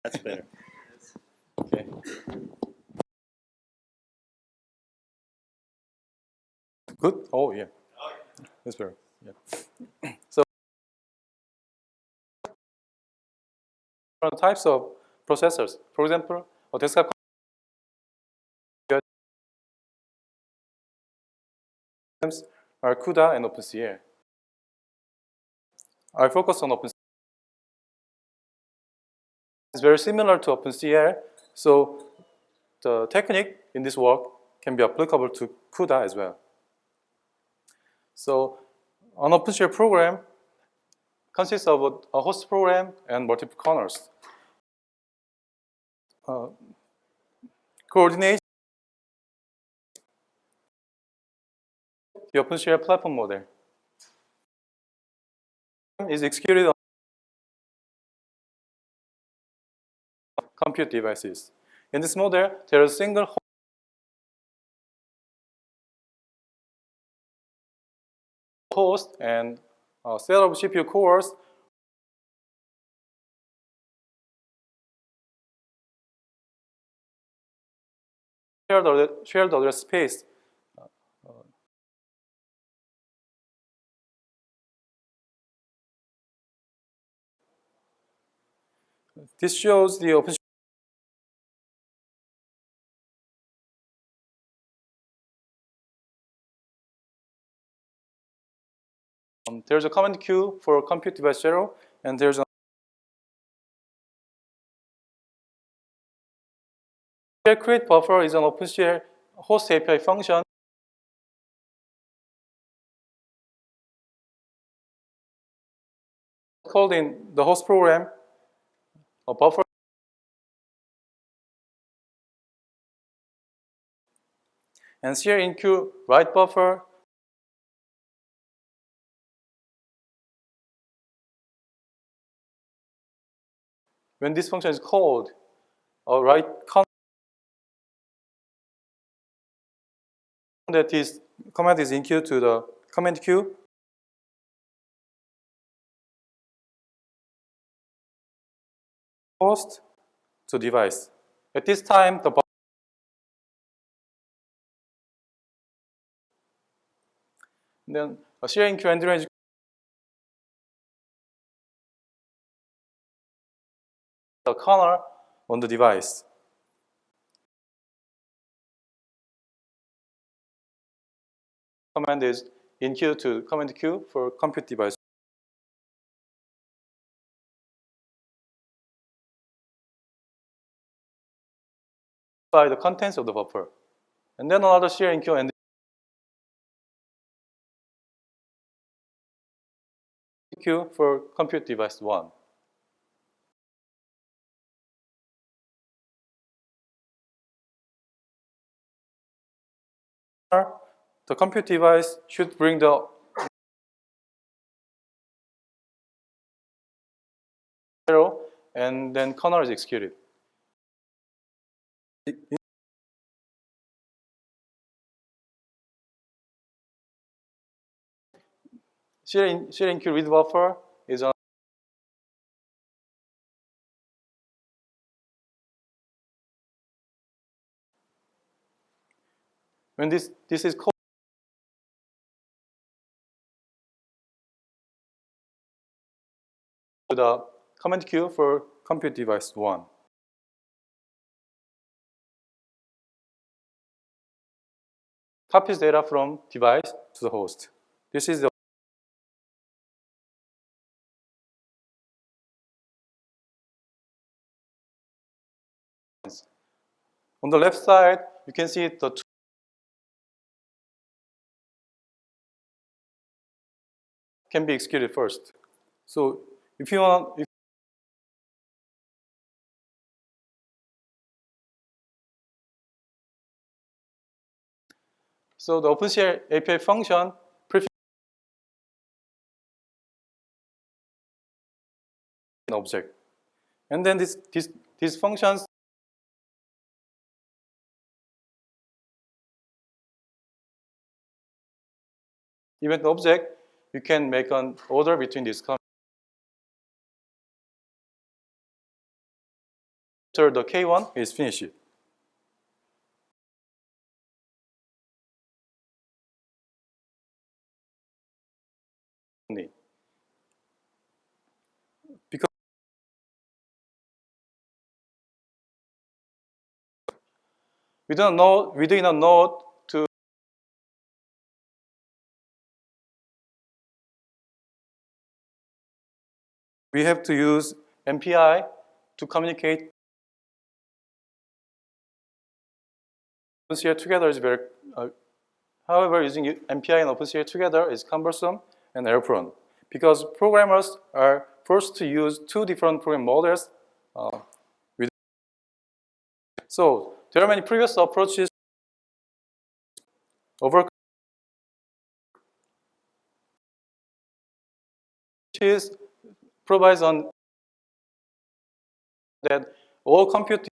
That's better. Okay. Good? Oh, yeah. That's better. Yeah. So, types of processors. For example, a desktop are CUDA and OpenCL. I focus on OpenCL. It's very similar to OpenCL, so the technique in this work can be applicable to CUDA as well. So an OpenCL program consists of a host program and multiple kernels. Coordinate the OpenCL platform model is executed on compute devices. In this model, there is a single host and a set of CPU cores shared address space. This shows the OpenCL there's a command queue for compute device 0, and there's a create buffer is an OpenCL host API function called in the host program a buffer. And here in queue write buffer. When this function is called, a write that is command is in queue to the command queue. Host to device. At this time, the buffer then a sharing queue and range the kernel on the device. Command is in queue to command queue for compute device. By the contents of the buffer. And then another sharing queue and queue for compute device 1. The compute device should bring the zero, and then kernel is executed. Sharing queue read buffer is on. When this is called the command queue for compute device 1. Copies data from device to the host. This is the on the left side, you can see the two can be executed first. So if you want, so the OpenCL API function prefix an object, and then these functions event object, you can make an order between these. after the K1 is finished. Because we do not know to we have to use MPI to communicate. OpenCL together is very however, using MPI and OpenCL together is cumbersome and error-prone because programmers are forced to use two different program models. So there are many previous approaches over provides on that all compute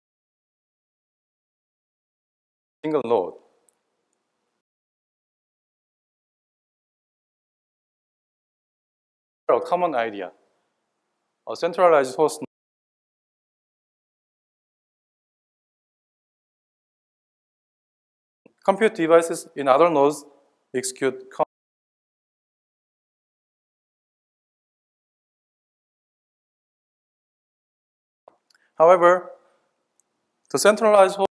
single node. A common idea. A centralized host compute devices in other nodes execute. However, the centralized host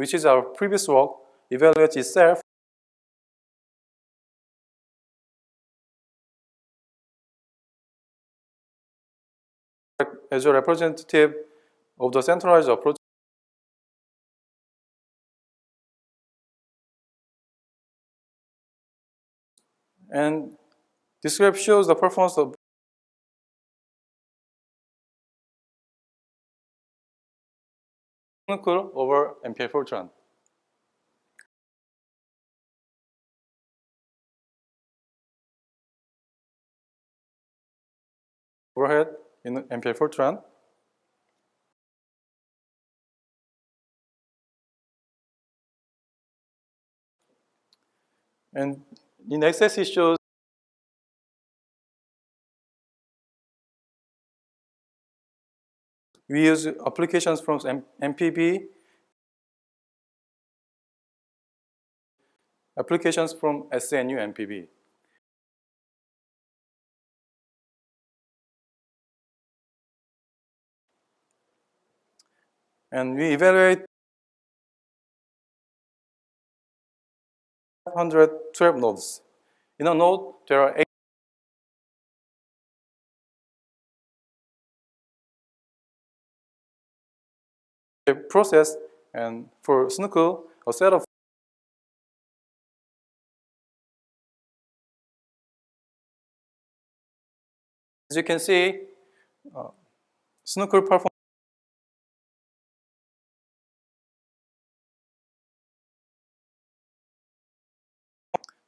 which is our previous work, evaluates itself as a representative of the centralized approach. And this graph shows the performance of over MPI Fortran. Overhead in MPI Fortran. And in excess, it shows we use applications from MPB, applications from SNU MPB. And we evaluate 512 nodes. In a node, there are 8 process, and for Snookle, a set of as you can see, Snookle performs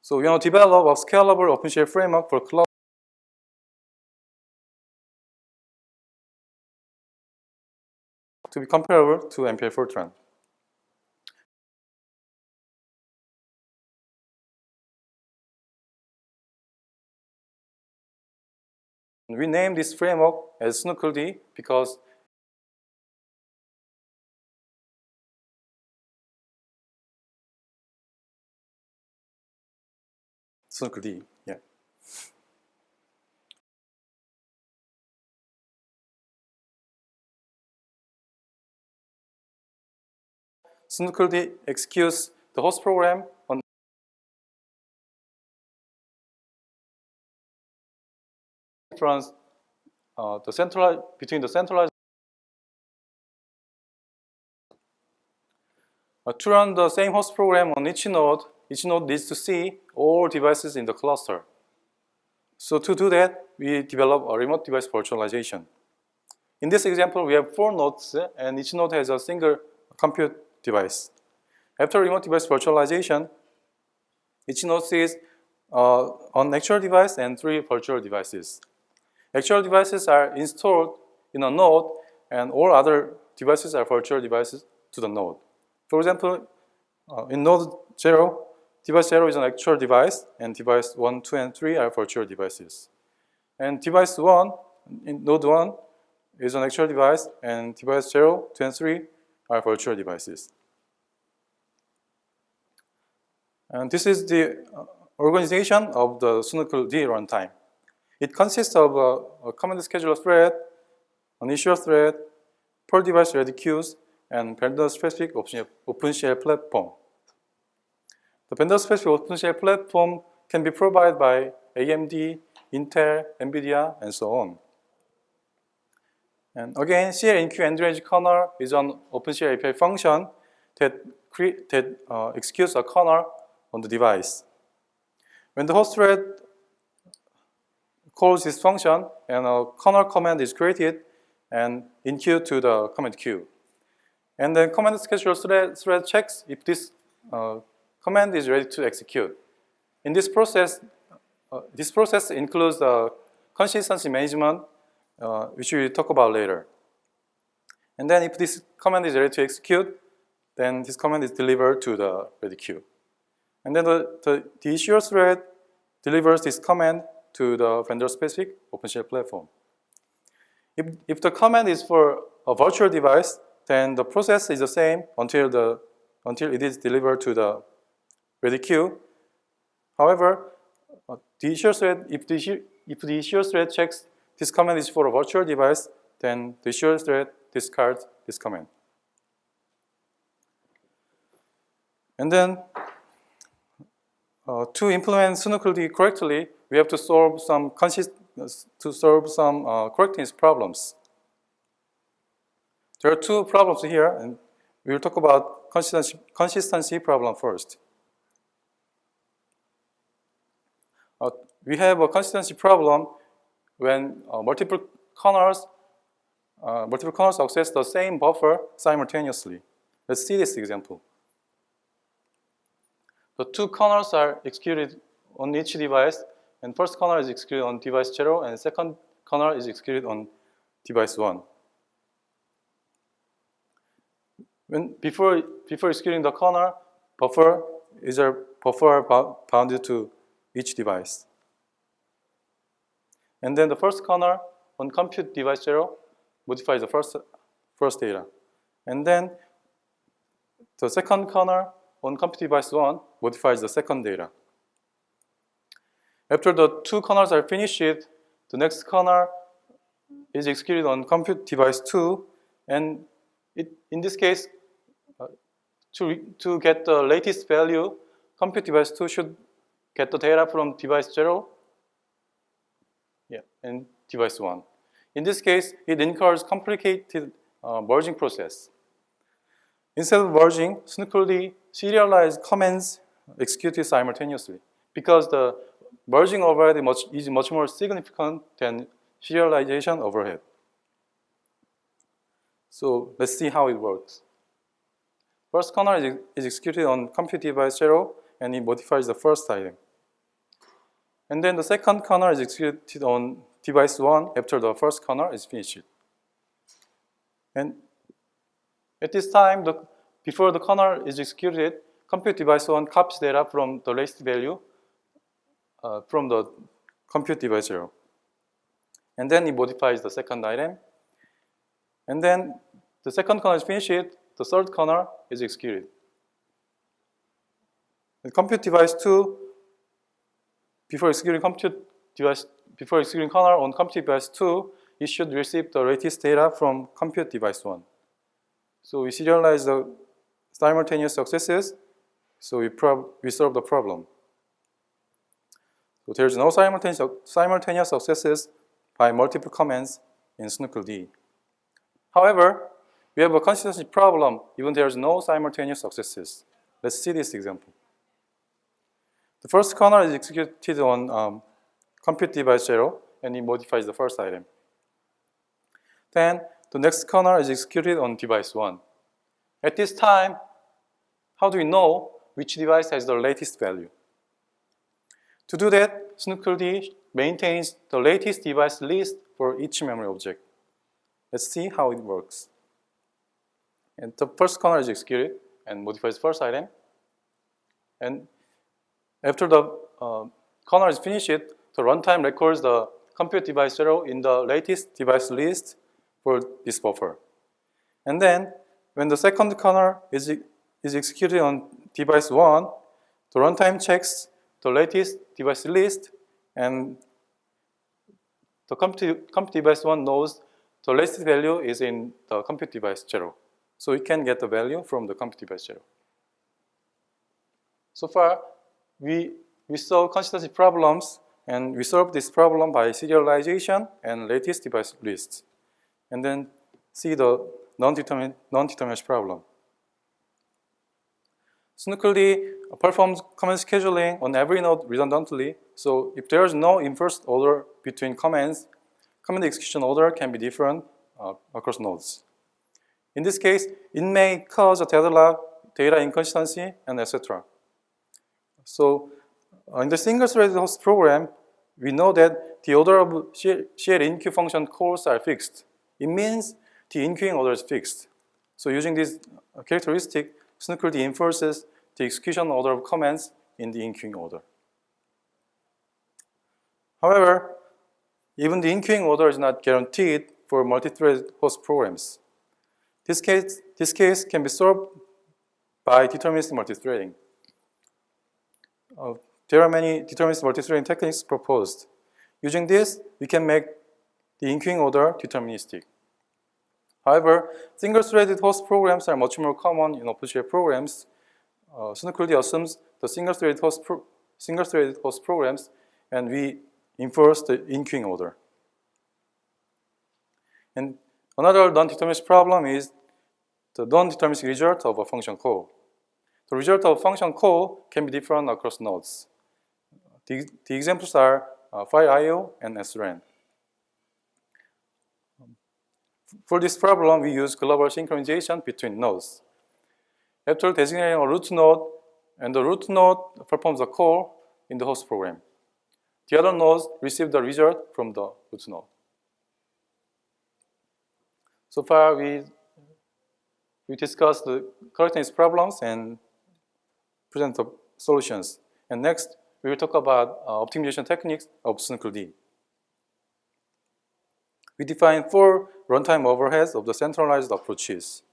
so we want to develop a scalable OpenCL framework for cloud to be comparable to MPI Fortran. We name this framework as SnookleD because SnookleD, yeah. SnookleD executes the host program on the centralized between the centralized. To run the same host program on each node needs to see all devices in the cluster. So to do that, we develop a remote device virtualization. In this example, we have 4 nodes, and each node has a single compute device. After remote device virtualization, each node sees an actual device and 3 virtual devices. Actual devices are installed in a node, and all other devices are virtual devices to the node. For example, in node 0, device 0 is an actual device, and device 1, 2, and 3 are virtual devices. And device 1, in node 1, is an actual device, and device 0, 2, and 3 are virtual devices. And this is the organization of the SNOOCL D runtime. It consists of a command scheduler thread, an issuer thread, per device ready queues, and vendor-specific OpenCL platform. The vendor-specific OpenCL platform can be provided by AMD, Intel, NVIDIA, and so on. And again, CL-INQ end-range kernel is an OpenCL API function that executes a kernel on the device. When the host thread calls this function, and a kernel command is created and enqueued to the command queue. And then command scheduler thread checks if this command is ready to execute. In this process includes the consistency management, which we will talk about later. And then if this command is ready to execute, then this command is delivered to the ready queue. And then the issuer thread delivers this command to the vendor-specific OpenCL platform. If the command is for a virtual device, then the process is the same until it is delivered to the ready queue. However, the issuer thread, if the issuer thread checks this command is for a virtual device, then the issuer thread discards this command. And then to implement SNOOCL D correctly, we have to solve some correctness problems. There are two problems here, and we will talk about consistency problem first. We have a consistency problem when multiple kernels access the same buffer simultaneously. Let's see this example. The two kernels are executed on each device, and first kernel is executed on device 0, and second kernel is executed on device 1. Before executing the kernel, buffer bounded to each device. And then the first kernel on compute device 0 modifies the first data. And then the second kernel on compute device 1 modifies the second data. After the two kernels are finished, the next kernel is executed on compute device 2, and in this case, to get the latest value, compute device 2 should get the data from device 0 and device 1. In this case, it incurs complicated merging process. Instead of merging, SNOOCL D serialized commands executed simultaneously because the merging overhead is much more significant than serialization overhead. So let's see how it works. First kernel is executed on compute device 0, and it modifies the first item. And then the second kernel is executed on device 1 after the first kernel is finished. And at this time, before the kernel is executed, compute device 1 copies data from the latest value from the compute device 0. And then it modifies the second item. And then the second kernel is finished, the third kernel is executed. The compute device 2, before executing kernel on compute device 2, it should receive the latest data from compute device 1. So we serialize the simultaneous accesses, so we solve the problem. So there's no simultaneous accesses by multiple commands in SNOOCL D. However, we have a consistency problem even there's no simultaneous accesses. Let's see this example. The first kernel is executed on compute device 0, and it modifies the first item. Then the next kernel is executed on device 1. At this time, how do we know which device has the latest value? To do that, SNOOCL D maintains the latest device list for each memory object. Let's see how it works. And the first kernel is executed and modifies first item. And after the kernel is finished, the runtime records the compute device 0 in the latest device list for this buffer. And then when the second kernel is executed on device 1, the runtime checks the latest device list, and the compute device 1 knows the latest value is in the compute device 0. So it can get the value from the compute device 0. So far, we solve consistency problems, and we solve this problem by serialization and latest device lists. And then see the non-determinist problem. SNOOCLD performs command scheduling on every node redundantly. So if there is no inverse order between commands, command execution order can be different across nodes. In this case, it may cause a deadlock, data inconsistency, and etc. So in the single-threaded host program, we know that the order of shared enqueue function calls are fixed. It means the enqueuing order is fixed. So using this characteristic, SNOOCLD enforces the execution order of commands in the enqueuing order. However, even the enqueuing order is not guaranteed for multi-threaded host programs. This case can be solved by deterministic multithreading. There are many deterministic multithreading techniques proposed. Using this, we can make the enqueuing order deterministic. However, single-threaded host programs are much more common in OpenCL programs. SNOOCLD assumes the single-threaded host programs, and we enforce the enqueuing order. And another non-deterministic problem is the non-deterministic result of a function call. The result of a function call can be different across nodes. The examples are file IO and SRAM. For this problem, we use global synchronization between nodes. After designating a root node, and the root node performs a call in the host program, the other nodes receive the result from the root node. So far, we discussed the correctness problems and present the solutions. And next, we will talk about optimization techniques of SNOOCLD. We define 4 runtime overheads of the centralized approaches.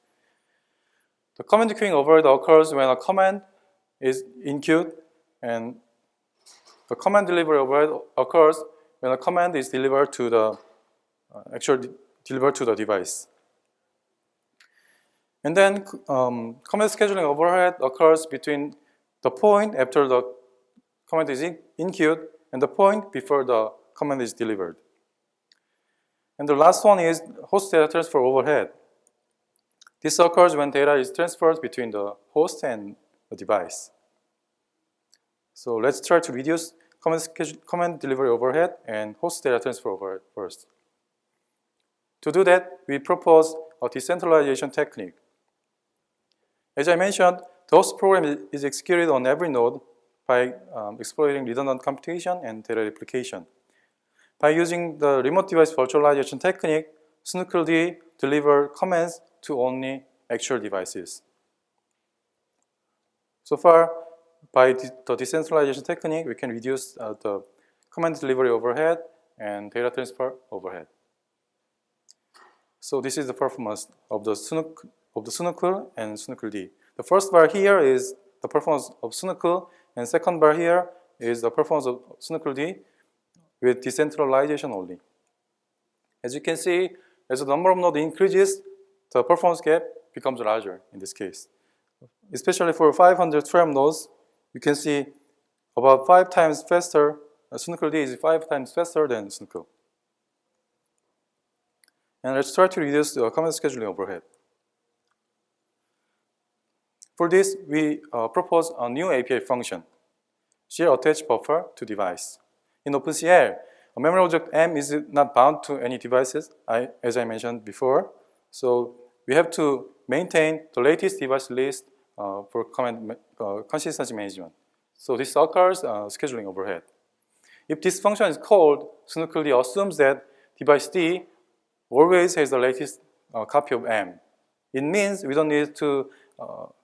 The command queuing overhead occurs when a command is enqueued, and the command delivery overhead occurs when a command is delivered to the delivered to the device. And then command scheduling overhead occurs between the point after the command is enqueued and the point before the command is delivered. And the last one is host data transfer overhead. This occurs when data is transferred between the host and the device. So let's try to reduce command delivery overhead and host data transfer overhead first. To do that, we propose a decentralization technique. As I mentioned, the host program is executed on every node by exploiting redundant computation and data replication. By using the remote device virtualization technique, SNOOCLD delivers commands to only actual devices. So far, by the decentralization technique, we can reduce the command delivery overhead and data transfer overhead. So this is the performance of the SNOOCL and SNOOCLD. The first bar here is the performance of SNOOCL, and second bar here is the performance of SNOOCLD with decentralization only. As you can see, as the number of nodes increases, the performance gap becomes larger in this case. Especially for 512 nodes, you can see about 5 times faster. SNOOCLD is 5 times faster than SNOOCL. And let's try to reduce the command scheduling overhead. For this, we propose a new API function, share attach buffer to device. In OpenCL, a memory object M is not bound to any devices, as I mentioned before. So we have to maintain the latest device list for consistency management. So this occurs scheduling overhead. If this function is called, SNOOCLD assumes that device D always has the latest copy of M. It means we don't need to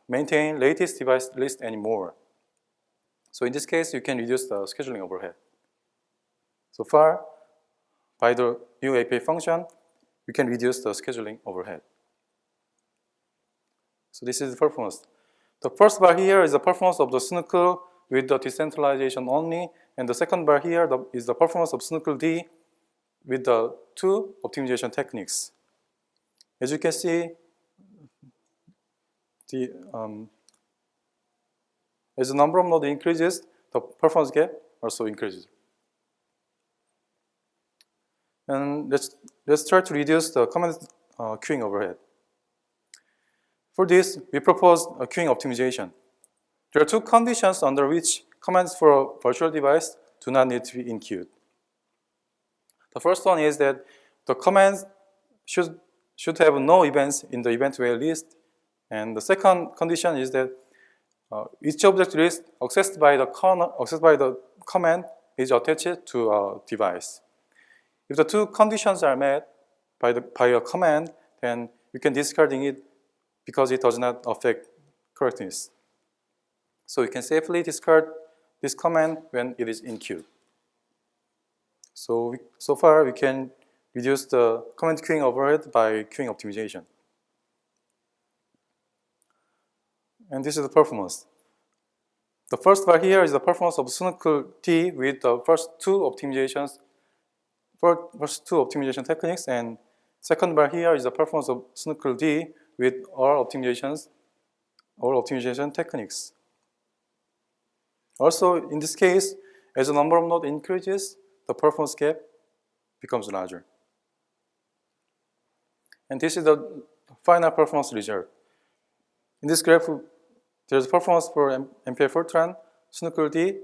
maintain latest device list anymore. So in this case, you can reduce the scheduling overhead. So far, by the new API function, you can reduce the scheduling overhead. So this is the performance. The first bar here is the performance of the SNCL with the decentralization only, and the second bar here is the performance of SNCL-D with the two optimization techniques. As you can see, as the number of nodes increases, the performance gap also increases. And let's try to reduce the command queuing overhead. For this, we propose a queuing optimization. There are two conditions under which commands for a virtual device do not need to be in-queued. The first one is that the commands should have no events in the event wait list. And the second condition is that each object list accessed by the command is attached to a device. If the two conditions are met by a command, then you can discarding it because it does not affect correctness. So you can safely discard this command when it is in queue. So far we can reduce the command queuing overhead by queuing optimization. And this is the performance. The first bar here is the performance of SNCL-D with the first two optimization techniques, and second bar here is the performance of SNCL-D with all optimization techniques. Also, in this case, as the number of nodes increases, the performance gap becomes larger. And this is the final performance result. In this graph, there's performance for MPI Fortran, SNCL-D,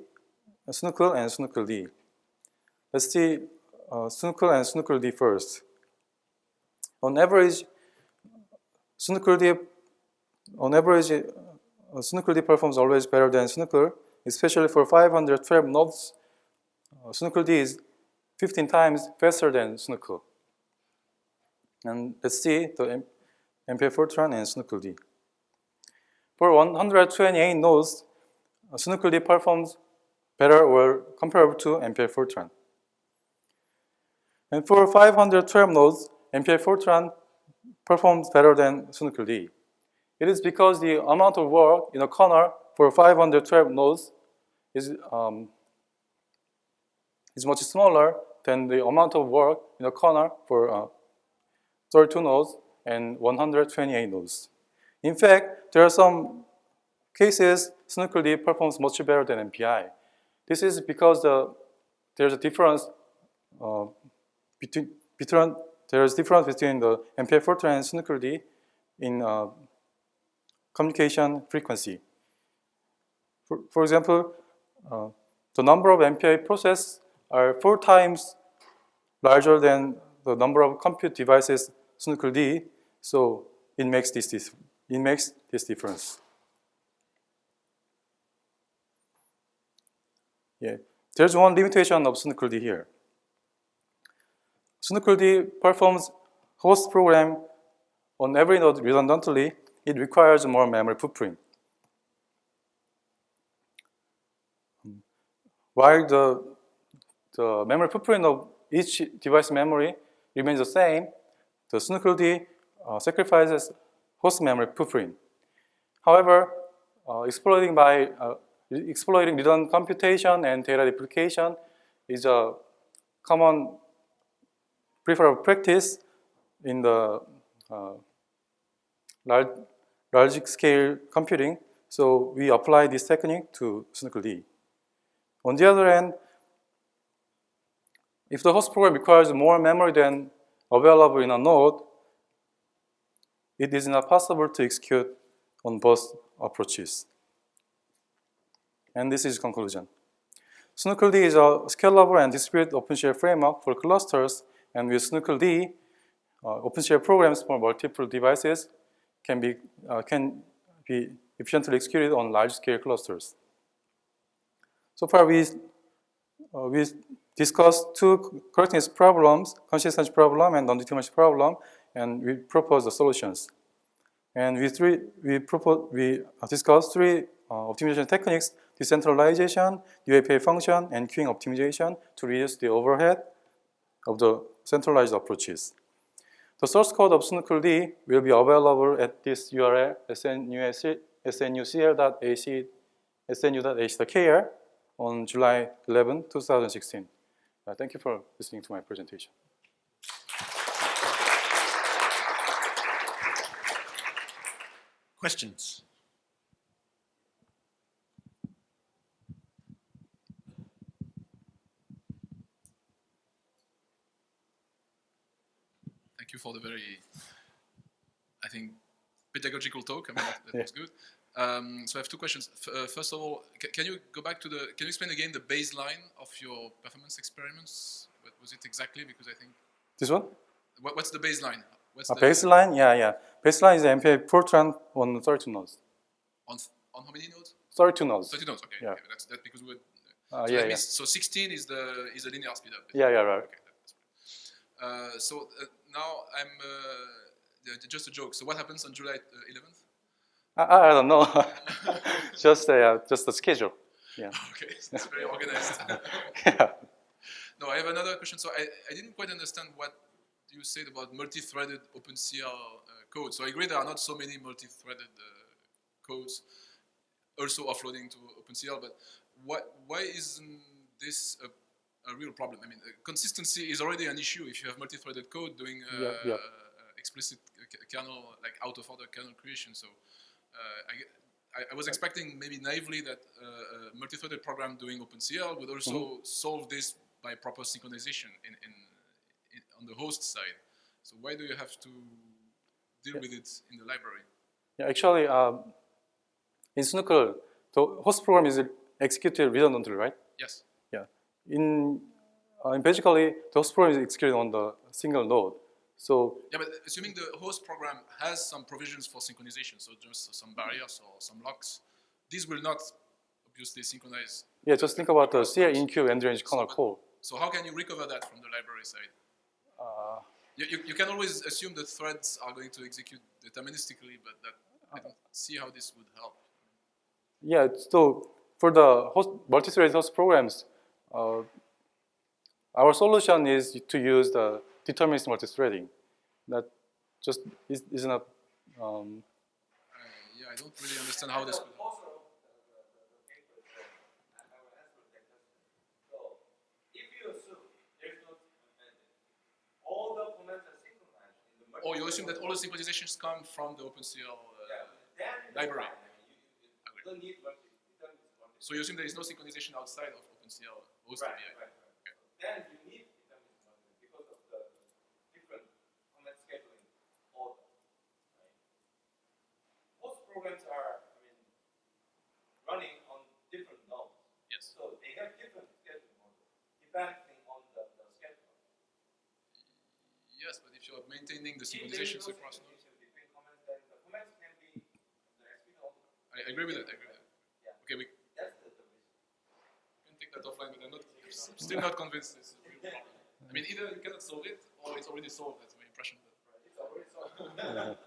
SNCL, and SNCL-D. Let's see SNCL and SNCL-D first. On average, SNCL-D performs always better than SNCL, especially for 512 nodes. SNCL-D is 15 times faster than SNCL. And let's see the MPI Fortran and SNCL-D. For 128 nodes, SNCL-D performs better or comparable to MPI Fortran. And for 512 nodes, MPI Fortran performs better than SNCL-D. It is because the amount of work in a corner for 512 nodes is much smaller than the amount of work in a corner for 32 nodes and 128 nodes. In fact, there are some cases SNCL-D performs much better than MPI. This is because there's a difference between the MPI Fortran and SNCL-D in communication frequency. For example, the number of MPI processes are 4 times larger than the number of compute devices SNCL-D, so it makes this difference. Yeah, there's one limitation of SNCL-D here. SNCL-D performs host program on every node redundantly. It requires more memory footprint. While the memory footprint of each device memory remains the same, the SNCL-D sacrifices host memory footprint. However, exploiting redundant computation and data replication is a common preferred practice in the large-scale computing. So we apply this technique to SNCL-D. On the other hand, if the host program requires more memory than available in a node, it is not possible to execute on both approaches. And this is conclusion. SNCL-D is a scalable and distributed OpenCL framework for clusters, and with SNCL-D, OpenCL programs for multiple devices can be efficiently executed on large-scale clusters. So far, we discuss two correctness problems, consistency problem and non-deterministic problem, and we propose the solutions. And we discuss three optimization techniques: decentralization, UAPA function, and queuing optimization to reduce the overhead of the centralized approaches. The source code of SNUCL-D will be available at this URL, snu.ac.kr on July 11, 2016. Thank you for listening to my presentation. Questions? Thank you for the very, I think, pedagogical talk. I mean, that was good. So I have two questions. First of all, can you go back to can you explain again the baseline of your performance experiments? What was it exactly? Because I think... This one? What's the baseline? What's the baseline? Yeah. Baseline is the MPI Fortran on 32 nodes. On how many nodes? 32 nodes. 30 nodes, okay. Yeah. Okay. That's because we would... So 16 is the linear speed up. Yeah, right. Okay, now I'm just a joke. So what happens on July 11th? I don't know. just the schedule. Yeah. Okay, it's very organized. Yeah. No, I have another question. So I didn't quite understand what you said about multi-threaded OpenCL code. So I agree there are not so many multi-threaded codes also offloading to OpenCL, but why isn't this a real problem? I mean, consistency is already an issue if you have multi-threaded code doing explicit kernel, like out-of-order kernel creation. So I was expecting maybe naively that a multi-threaded program doing OpenCL would also solve this by proper synchronization on the host side. So why do you have to deal with it in the library? Yeah, actually, in SNUCL, the host program is executed redundantly, right? Yes. Yeah. Basically, the host program is executed on the single node. So yeah, but assuming the host program has some provisions for synchronization, so just some barriers or some locks, these will not obviously synchronize. Yeah, just think about the CL in-queue and range kernel call. So how can you recover that from the library side? You can always assume that threads are going to execute deterministically, but I don't see how this would help. Yeah, so for the multi-threaded host programs, our solution is to use the deterministic multi-threading. That just isn't a... yeah, I don't really understand how this would help. Oh, you assume that all the synchronizations come from the OpenCL library. So you assume there is no synchronization outside of OpenCL host API. Right. Okay. Then you need deterministic because of the different comment scheduling order. Right? Most programs are, running on different nodes. Yes. So they have different scheduling orders depending on the schedule. Yes, but if you're maintaining the synchronizations across nodes. Between comments, then the comments can be the execute order. I agree with that. Yeah. Okay, that's the risk. We can take that offline, but I'm still not convinced this is a real problem. I mean, either you cannot solve it, or it's already solved. That's my impression. Right. It's already solved.